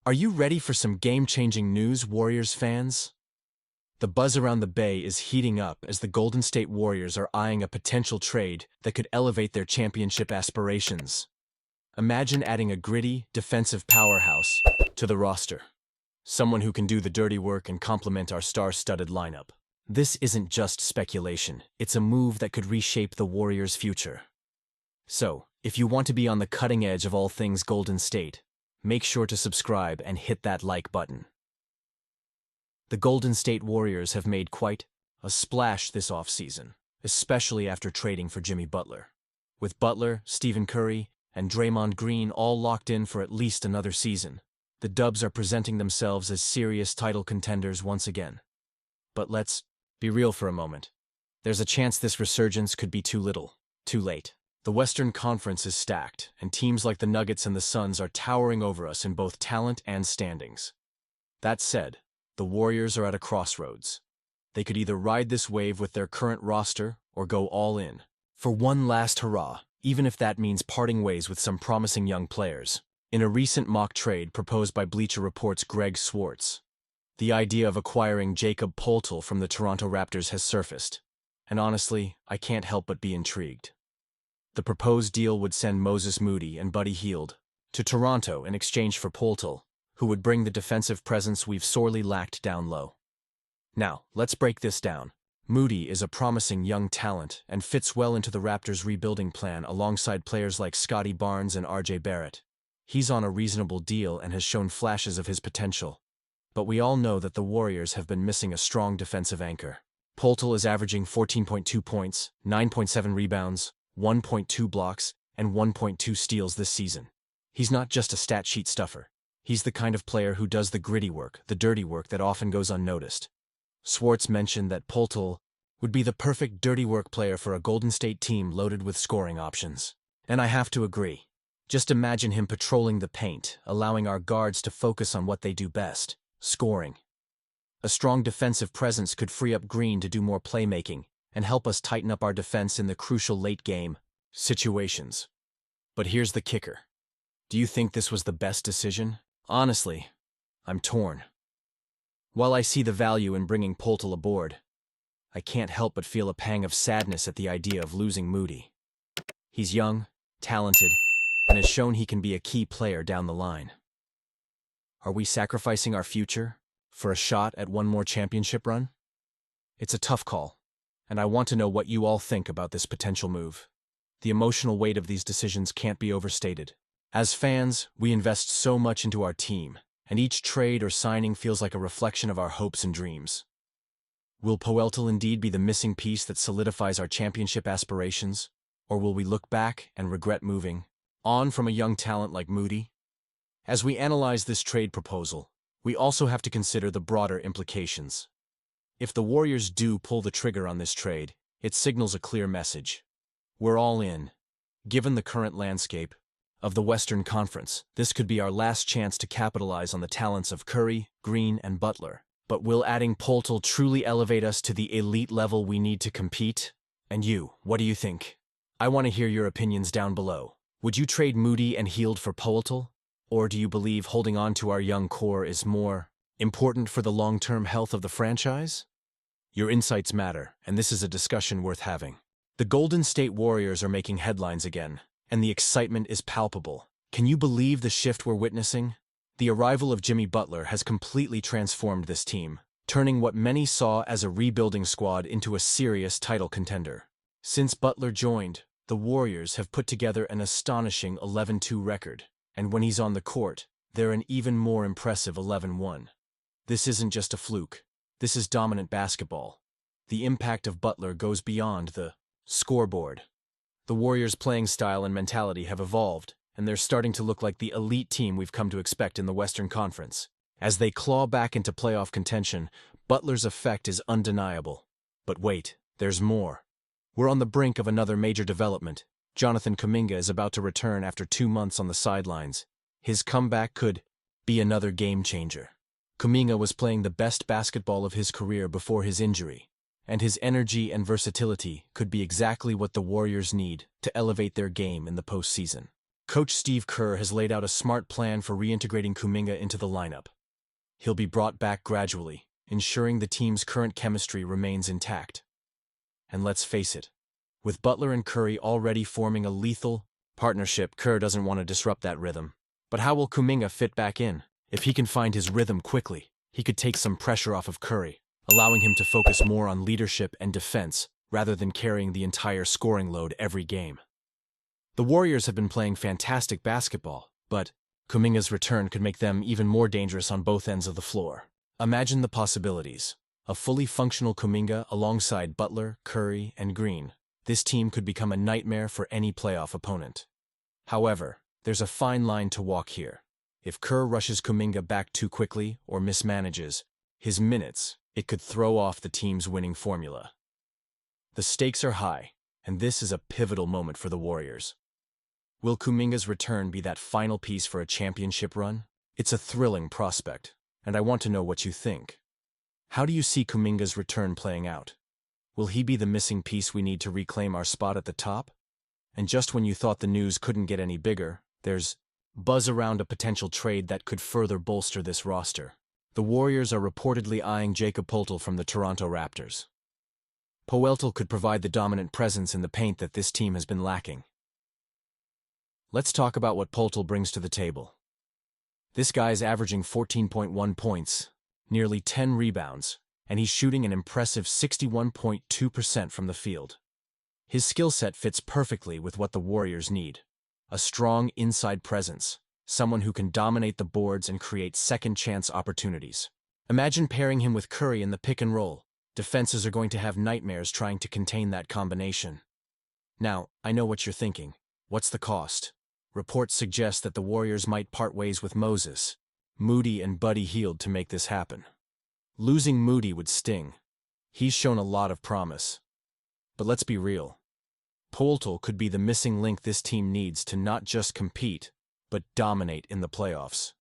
Are you ready for some game-changing news, Warriors fans? The buzz around the Bay is heating up as the Golden State Warriors are eyeing a potential trade that could elevate their championship aspirations. Imagine adding a gritty, defensive powerhouse to the roster. Someone who can do the dirty work and complement our star-studded lineup. This isn't just speculation, it's a move that could reshape the Warriors' future. So, if you want to be on the cutting edge of all things Golden State, make sure to subscribe and hit that like button. The Golden State Warriors have made quite a splash this offseason, especially after trading for Jimmy Butler. With Butler, Stephen Curry, and Draymond Green all locked in for at least another season, the Dubs are presenting themselves as serious title contenders once again. But let's be real for a moment. There's a chance this resurgence could be too little, too late. The Western Conference is stacked, and teams like the Nuggets and the Suns are towering over us in both talent and standings. That said, the Warriors are at a crossroads. They could either ride this wave with their current roster or go all in for one last hurrah, even if that means parting ways with some promising young players. In a recent mock trade proposed by Bleacher Report's Greg Swartz, the idea of acquiring Jakob Poeltl from the Toronto Raptors has surfaced, and honestly, I can't help but be intrigued. The proposed deal would send Moses Moody and Buddy Hield to Toronto in exchange for Poeltl, who would bring the defensive presence we've sorely lacked down low. Now, let's break this down. Moody is a promising young talent and fits well into the Raptors' rebuilding plan alongside players like Scotty Barnes and RJ Barrett. He's on a reasonable deal and has shown flashes of his potential. But we all know that the Warriors have been missing a strong defensive anchor. Poeltl is averaging 14.2 points, 9.7 rebounds, 1.2 blocks, and 1.2 steals this season. He's not just a stat sheet stuffer. He's the kind of player who does the gritty work, the dirty work that often goes unnoticed. Swartz mentioned that Poeltl would be the perfect dirty work player for a Golden State team loaded with scoring options. And I have to agree. Just imagine him patrolling the paint, allowing our guards to focus on what they do best, scoring. A strong defensive presence could free up Green to do more playmaking and help us tighten up our defense in the crucial late-game situations. But here's the kicker. Do you think this was the best decision? Honestly, I'm torn. While I see the value in bringing Poeltl aboard, I can't help but feel a pang of sadness at the idea of losing Moody. He's young, talented, and has shown he can be a key player down the line. Are we sacrificing our future for a shot at one more championship run? It's a tough call, and I want to know what you all think about this potential move. The emotional weight of these decisions can't be overstated. As fans, we invest so much into our team, and each trade or signing feels like a reflection of our hopes and dreams. Will Poeltl indeed be the missing piece that solidifies our championship aspirations, or will we look back and regret moving on from a young talent like Moody? As we analyze this trade proposal, we also have to consider the broader implications. If the Warriors do pull the trigger on this trade, it signals a clear message. We're all in. Given the current landscape of the Western Conference, this could be our last chance to capitalize on the talents of Curry, Green, and Butler. But will adding Poeltl truly elevate us to the elite level we need to compete? And you, what do you think? I want to hear your opinions down below. Would you trade Moody and Hield for Poeltl? Or do you believe holding on to our young core is more important for the long-term health of the franchise? Your insights matter, and this is a discussion worth having. The Golden State Warriors are making headlines again, and the excitement is palpable. Can you believe the shift we're witnessing? The arrival of Jimmy Butler has completely transformed this team, turning what many saw as a rebuilding squad into a serious title contender. Since Butler joined, the Warriors have put together an astonishing 11-2 record, and when he's on the court, they're an even more impressive 11-1. This isn't just a fluke. This is dominant basketball. The impact of Butler goes beyond the scoreboard. The Warriors' playing style and mentality have evolved, and they're starting to look like the elite team we've come to expect in the Western Conference. As they claw back into playoff contention, Butler's effect is undeniable. But wait, there's more. We're on the brink of another major development. Jonathan Kuminga is about to return after 2 months on the sidelines. His comeback could be another game-changer. Kuminga was playing the best basketball of his career before his injury, and his energy and versatility could be exactly what the Warriors need to elevate their game in the postseason. Coach Steve Kerr has laid out a smart plan for reintegrating Kuminga into the lineup. He'll be brought back gradually, ensuring the team's current chemistry remains intact. And let's face it, with Butler and Curry already forming a lethal partnership, Kerr doesn't want to disrupt that rhythm. But how will Kuminga fit back in? If he can find his rhythm quickly, he could take some pressure off of Curry, allowing him to focus more on leadership and defense rather than carrying the entire scoring load every game. The Warriors have been playing fantastic basketball, but Kuminga's return could make them even more dangerous on both ends of the floor. Imagine the possibilities. A fully functional Kuminga alongside Butler, Curry, and Green. This team could become a nightmare for any playoff opponent. However, there's a fine line to walk here. If Kerr rushes Kuminga back too quickly or mismanages his minutes, it could throw off the team's winning formula. The stakes are high, and this is a pivotal moment for the Warriors. Will Kuminga's return be that final piece for a championship run? It's a thrilling prospect, and I want to know what you think. How do you see Kuminga's return playing out? Will he be the missing piece we need to reclaim our spot at the top? And just when you thought the news couldn't get any bigger, there's buzz around a potential trade that could further bolster this roster. The Warriors are reportedly eyeing Poeltl from the Toronto Raptors. Poeltl could provide the dominant presence in the paint that this team has been lacking. Let's talk about what Poeltl brings to the table. This guy's averaging 14.1 points, nearly 10 rebounds, and he's shooting an impressive 61.2% from the field. His skill set fits perfectly with what the Warriors need. A strong inside presence, someone who can dominate the boards and create second-chance opportunities. Imagine pairing him with Curry in the pick and roll. Defenses are going to have nightmares trying to contain that combination. Now, I know what you're thinking. What's the cost? Reports suggest that the Warriors might part ways with Moses, Moody, and Buddy Hield to make this happen. Losing Moody would sting. He's shown a lot of promise. But let's be real. Poeltl could be the missing link this team needs to not just compete, but dominate in the playoffs.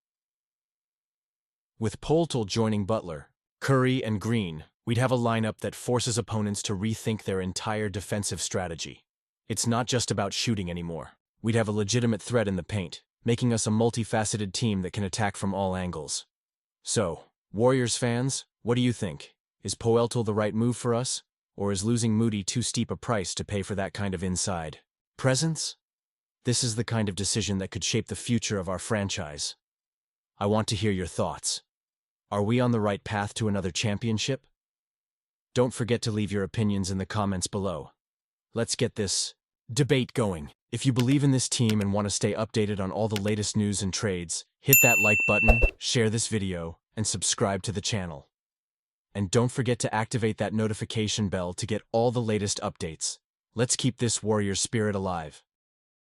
With Poeltl joining Butler, Curry, and Green, we'd have a lineup that forces opponents to rethink their entire defensive strategy. It's not just about shooting anymore. We'd have a legitimate threat in the paint, making us a multifaceted team that can attack from all angles. So, Warriors fans, what do you think? Is Poeltl the right move for us? Or is losing Moody too steep a price to pay for that kind of inside presence? This is the kind of decision that could shape the future of our franchise. I want to hear your thoughts. Are we on the right path to another championship? Don't forget to leave your opinions in the comments below. Let's get this debate going. If you believe in this team and want to stay updated on all the latest news and trades, hit that like button, share this video, and subscribe to the channel. And don't forget to activate that notification bell to get all the latest updates. Let's keep this Warriors spirit alive.